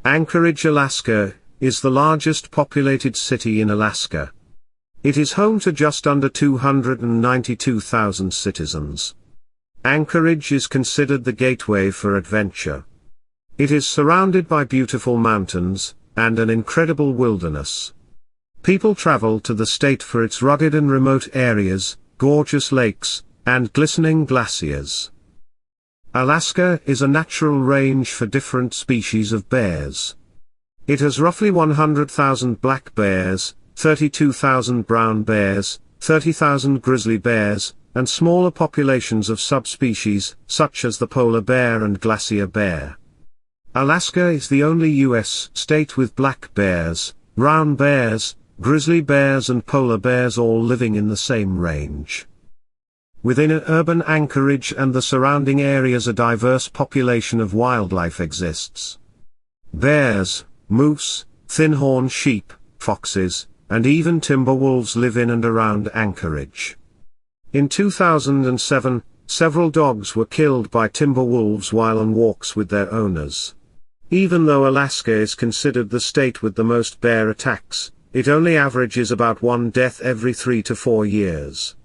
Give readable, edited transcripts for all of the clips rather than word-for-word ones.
Anchorage, Alaska, is the largest populated city in Alaska. It is home to just under 292,000 citizens. Anchorage is considered the gateway for adventure. It is surrounded by beautiful mountains, and an incredible wilderness. People travel to the state for its rugged and remote areas, gorgeous lakes, and glistening glaciers. Alaska is a natural range for different species of bears. It has roughly 100,000 black bears, 32,000 brown bears, 30,000 grizzly bears, and smaller populations of subspecies, such as the polar bear and glacier bear. Alaska is the only U.S. state with black bears, brown bears, grizzly bears and polar bears all living in the same range. Within an urban Anchorage and the surrounding areas a diverse population of wildlife exists. Bears, moose, thin-horn sheep, foxes, and even timber wolves live in and around Anchorage. In 2007, several dogs were killed by timber wolves while on walks with their owners. Even though Alaska is considered the state with the most bear attacks, it only averages about one death every 3 to 4 years.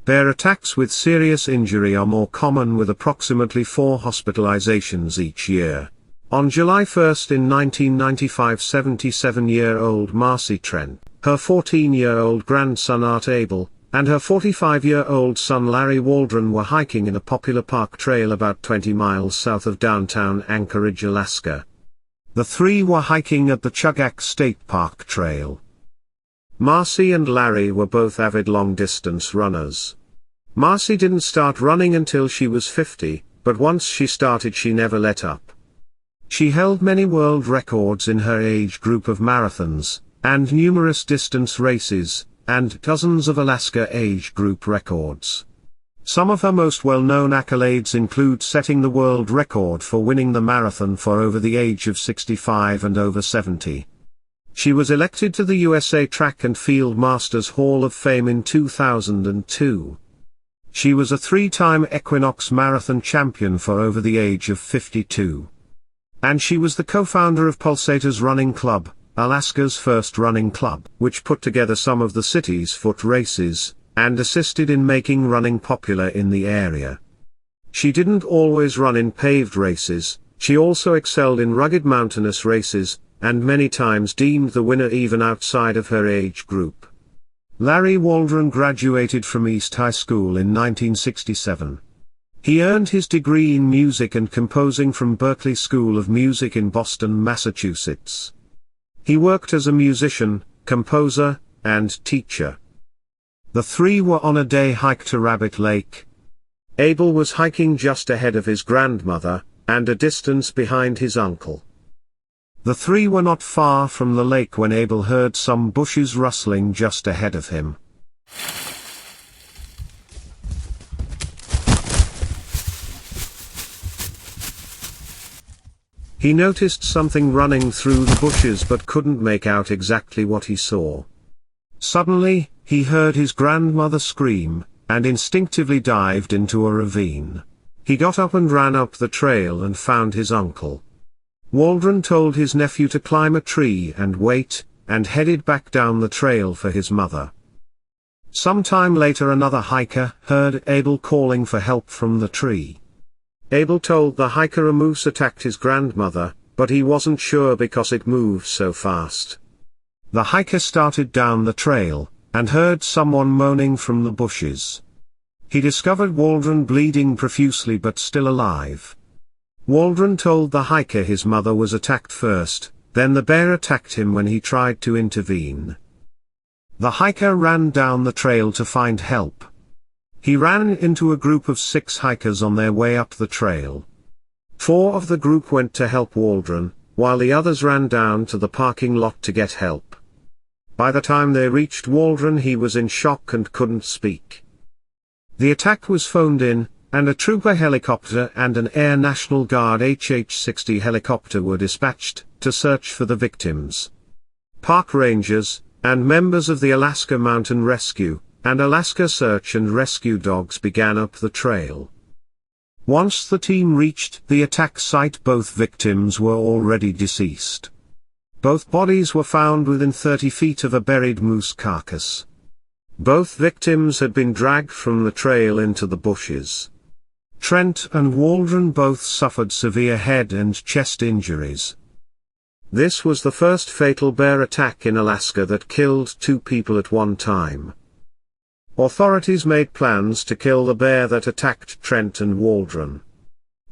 Bear attacks with serious injury are more common, with approximately 4 hospitalizations each year. On July 1 in 1995, 77-year-old Marcie Trent, her 14-year-old grandson Art Abel, and her 45-year-old son Larry Waldron were hiking in a popular park trail about 20 miles south of downtown Anchorage, Alaska. The three were hiking at the Chugach State Park Trail. Marcie and Larry were both avid long-distance runners. Marcie didn't start running until she was 50, but once she started she never let up. She held many world records in her age group of marathons, and numerous distance races, and dozens of Alaska age group records. Some of her most well-known accolades include setting the world record for winning the marathon for over the age of 65 and over 70. She was elected to the USA Track and Field Masters Hall of Fame in 2002. She was a 3-time Equinox Marathon champion for over the age of 52. And she was the co-founder of Pulsators Running Club, Alaska's first running club, which put together some of the city's foot races, and assisted in making running popular in the area. She didn't always run in paved races, she also excelled in rugged mountainous races, and many times deemed the winner even outside of her age group. Larry Waldron graduated from East High School in 1967. He earned his degree in music and composing from Berklee School of Music in Boston, Massachusetts. He worked as a musician, composer, and teacher. The three were on a day hike to Rabbit Lake. Abel was hiking just ahead of his grandmother, and a distance behind his uncle. The three were not far from the lake when Abel heard some bushes rustling just ahead of him. He noticed something running through the bushes but couldn't make out exactly what he saw. Suddenly, he heard his grandmother scream, and instinctively dived into a ravine. He got up and ran up the trail and found his uncle. Waldron told his nephew to climb a tree and wait, and headed back down the trail for his mother. Sometime later another hiker heard Abel calling for help from the tree. Abel told the hiker a moose attacked his grandmother, but he wasn't sure because it moved so fast. The hiker started down the trail, and heard someone moaning from the bushes. He discovered Waldron bleeding profusely but still alive. Waldron told the hiker his mother was attacked first, then the bear attacked him when he tried to intervene. The hiker ran down the trail to find help. He ran into a group of 6 hikers on their way up the trail. 4 of the group went to help Waldron, while the others ran down to the parking lot to get help. By the time they reached Waldron he was in shock and couldn't speak. The attack was phoned in, and a trooper helicopter and an Air National Guard HH-60 helicopter were dispatched to search for the victims. Park rangers, and members of the Alaska Mountain Rescue, and Alaska Search and Rescue dogs began up the trail. Once the team reached the attack site, both victims were already deceased. Both bodies were found within 30 feet of a buried moose carcass. Both victims had been dragged from the trail into the bushes. Trent and Waldron both suffered severe head and chest injuries. This was the first fatal bear attack in Alaska that killed 2 people at one time. Authorities made plans to kill the bear that attacked Trent and Waldron.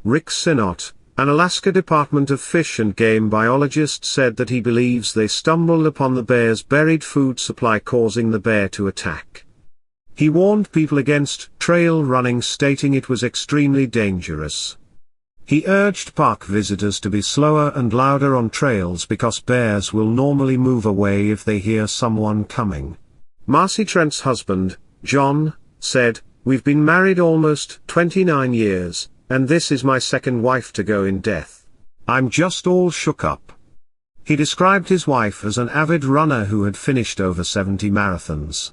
Rick Sinnott, an Alaska Department of Fish and Game biologist, said that he believes they stumbled upon the bear's buried food supply, causing the bear to attack. He warned people against trail running, stating it was extremely dangerous. He urged park visitors to be slower and louder on trails because bears will normally move away if they hear someone coming. Marcie Trent's husband, John, said, "We've been married almost 29 years, and this is my second wife to go in death. I'm just all shook up." He described his wife as an avid runner who had finished over 70 marathons.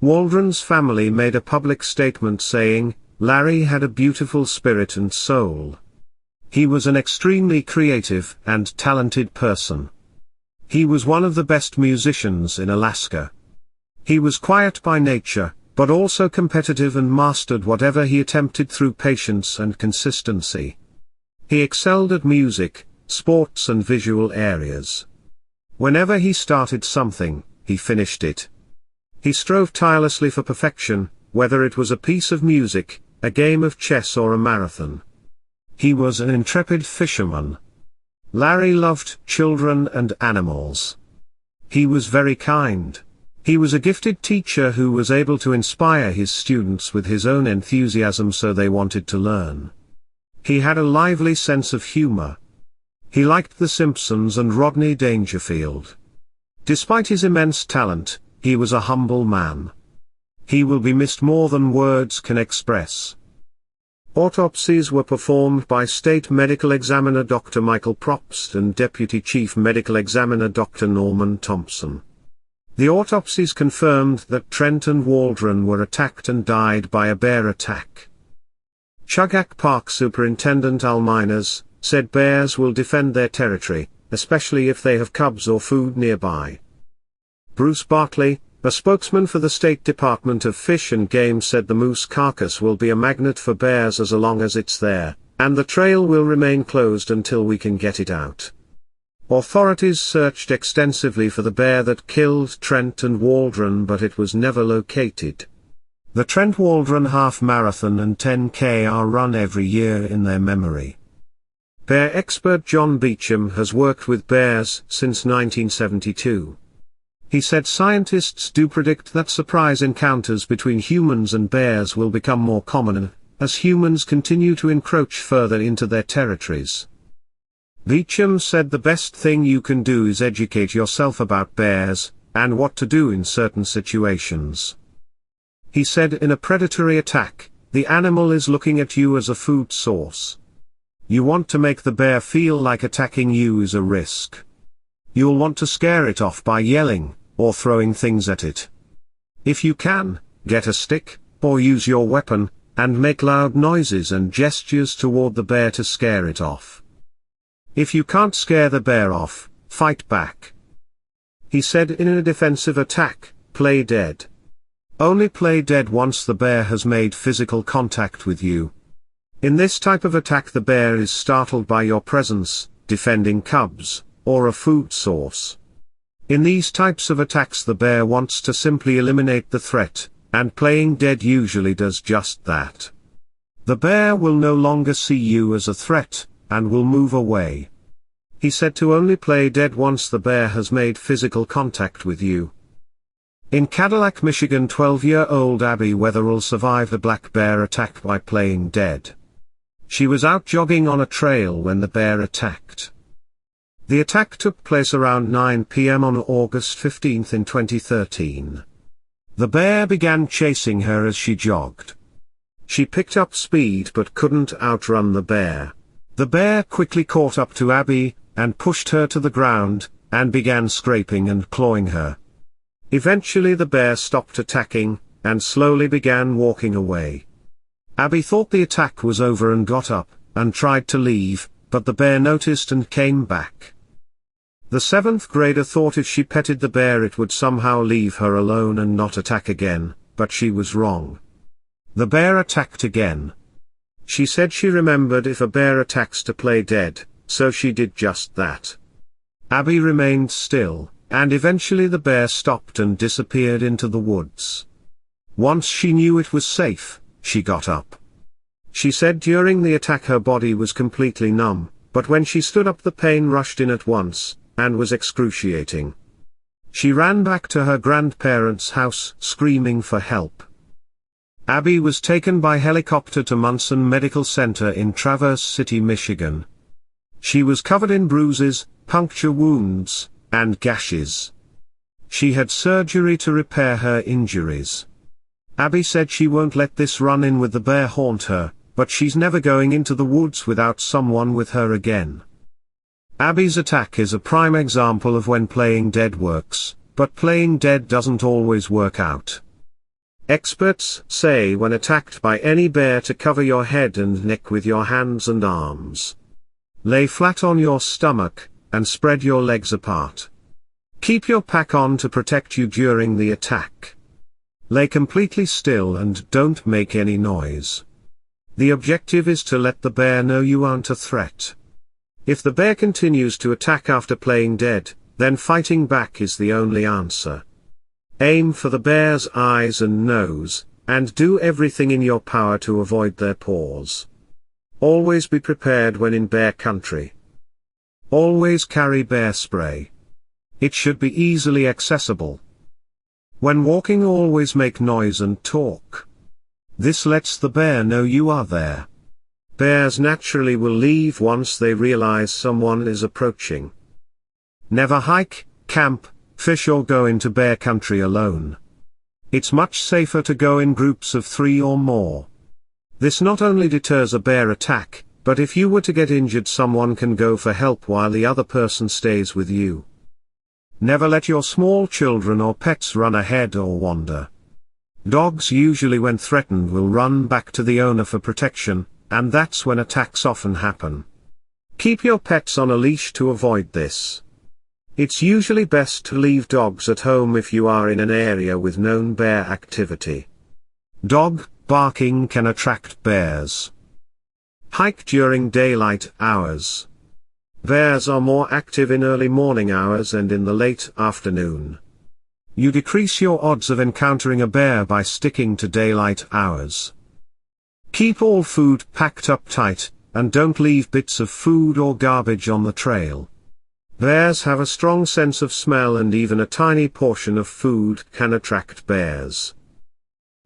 Waldron's family made a public statement saying, "Larry had a beautiful spirit and soul. He was an extremely creative and talented person. He was one of the best musicians in Alaska. He was quiet by nature, but also competitive and mastered whatever he attempted through patience and consistency. He excelled at music, sports and visual areas. Whenever he started something, he finished it. He strove tirelessly for perfection, whether it was a piece of music, a game of chess or a marathon. He was an intrepid fisherman. Larry loved children and animals. He was very kind. He was a gifted teacher who was able to inspire his students with his own enthusiasm, so they wanted to learn. He had a lively sense of humor. He liked The Simpsons and Rodney Dangerfield. Despite his immense talent, he was a humble man. He will be missed more than words can express. Autopsies were performed by State Medical Examiner Dr. Michael Probst and Deputy Chief Medical Examiner Dr. Norman Thompson. The autopsies confirmed that Trent and Waldron were attacked and died by a bear attack. Chugach Park Superintendent Al Miners said bears will defend their territory, especially if they have cubs or food nearby. Bruce Bartley, a spokesman for the State Department of Fish and Game, said the moose carcass will be a magnet for bears as long as it's there, and the trail will remain closed until we can get it out. Authorities searched extensively for the bear that killed Trent and Waldron, but it was never located. The Trent-Waldron Half Marathon and 10K are run every year in their memory. Bear expert John Beecham has worked with bears since 1972. He said scientists do predict that surprise encounters between humans and bears will become more common as humans continue to encroach further into their territories. Beecham said the best thing you can do is educate yourself about bears, and what to do in certain situations. He said in a predatory attack, the animal is looking at you as a food source. You want to make the bear feel like attacking you is a risk. You'll want to scare it off by yelling, or throwing things at it. If you can, get a stick, or use your weapon, and make loud noises and gestures toward the bear to scare it off. If you can't scare the bear off, fight back. He said in a defensive attack, play dead. Only play dead once the bear has made physical contact with you. In this type of attack the bear is startled by your presence, defending cubs, or a food source. In these types of attacks the bear wants to simply eliminate the threat, and playing dead usually does just that. The bear will no longer see you as a threat, and will move away. He said to only play dead once the bear has made physical contact with you. In Cadillac, Michigan, 12-year-old Abby Weatherall survived a black bear attack by playing dead. She was out jogging on a trail when the bear attacked. The attack took place around 9 p.m. on August 15 in 2013. The bear began chasing her as she jogged. She picked up speed but couldn't outrun the bear. The bear quickly caught up to Abby, and pushed her to the ground, and began scraping and clawing her. Eventually the bear stopped attacking, and slowly began walking away. Abby thought the attack was over and got up, and tried to leave, but the bear noticed and came back. The 7th grader thought if she petted the bear it would somehow leave her alone and not attack again, but she was wrong. The bear attacked again. She said she remembered if a bear attacks to play dead, so she did just that. Abby remained still, and eventually the bear stopped and disappeared into the woods. Once she knew it was safe, she got up. She said during the attack her body was completely numb, but when she stood up the pain rushed in at once, and was excruciating. She ran back to her grandparents' house, screaming for help. Abby was taken by helicopter to Munson Medical Center in Traverse City, Michigan. She was covered in bruises, puncture wounds, and gashes. She had surgery to repair her injuries. Abby said she won't let this run-in with the bear haunt her, but she's never going into the woods without someone with her again. Abby's attack is a prime example of when playing dead works, but playing dead doesn't always work out. Experts say when attacked by any bear to cover your head and neck with your hands and arms. Lay flat on your stomach, and spread your legs apart. Keep your pack on to protect you during the attack. Lay completely still and don't make any noise. The objective is to let the bear know you aren't a threat. If the bear continues to attack after playing dead, then fighting back is the only answer. Aim for the bear's eyes and nose, and do everything in your power to avoid their paws. Always be prepared when in bear country. Always carry bear spray. It should be easily accessible. When walking, always make noise and talk. This lets the bear know you are there. Bears naturally will leave once they realize someone is approaching. Never hike, camp, fish or go into bear country alone. It's much safer to go in groups of 3 or more. This not only deters a bear attack, but if you were to get injured, someone can go for help while the other person stays with you. Never let your small children or pets run ahead or wander. Dogs usually when threatened will run back to the owner for protection, and that's when attacks often happen. Keep your pets on a leash to avoid this. It's usually best to leave dogs at home if you are in an area with known bear activity. Dog barking can attract bears. Hike during daylight hours. Bears are more active in early morning hours and in the late afternoon. You decrease your odds of encountering a bear by sticking to daylight hours. Keep all food packed up tight, and don't leave bits of food or garbage on the trail. Bears have a strong sense of smell, and even a tiny portion of food can attract bears.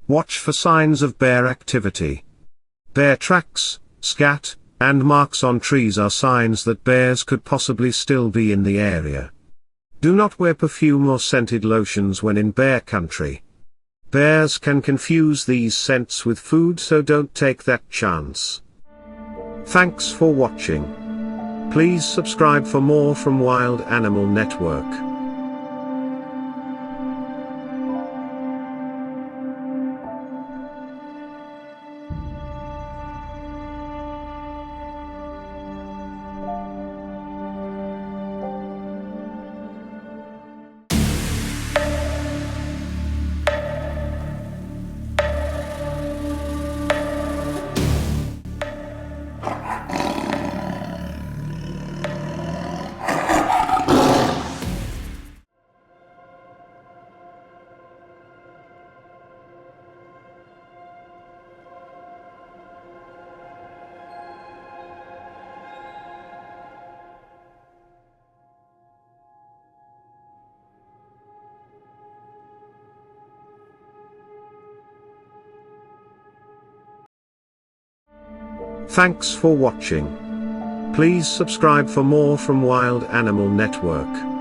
Watch for signs of bear activity. Bear tracks, scat, and marks on trees are signs that bears could possibly still be in the area. Do not wear perfume or scented lotions when in bear country. Bears can confuse these scents with food, so don't take that chance. Thanks for watching. Please subscribe for more from Wild Animal Network. Thanks for watching. Please subscribe for more from Wild Animal Network.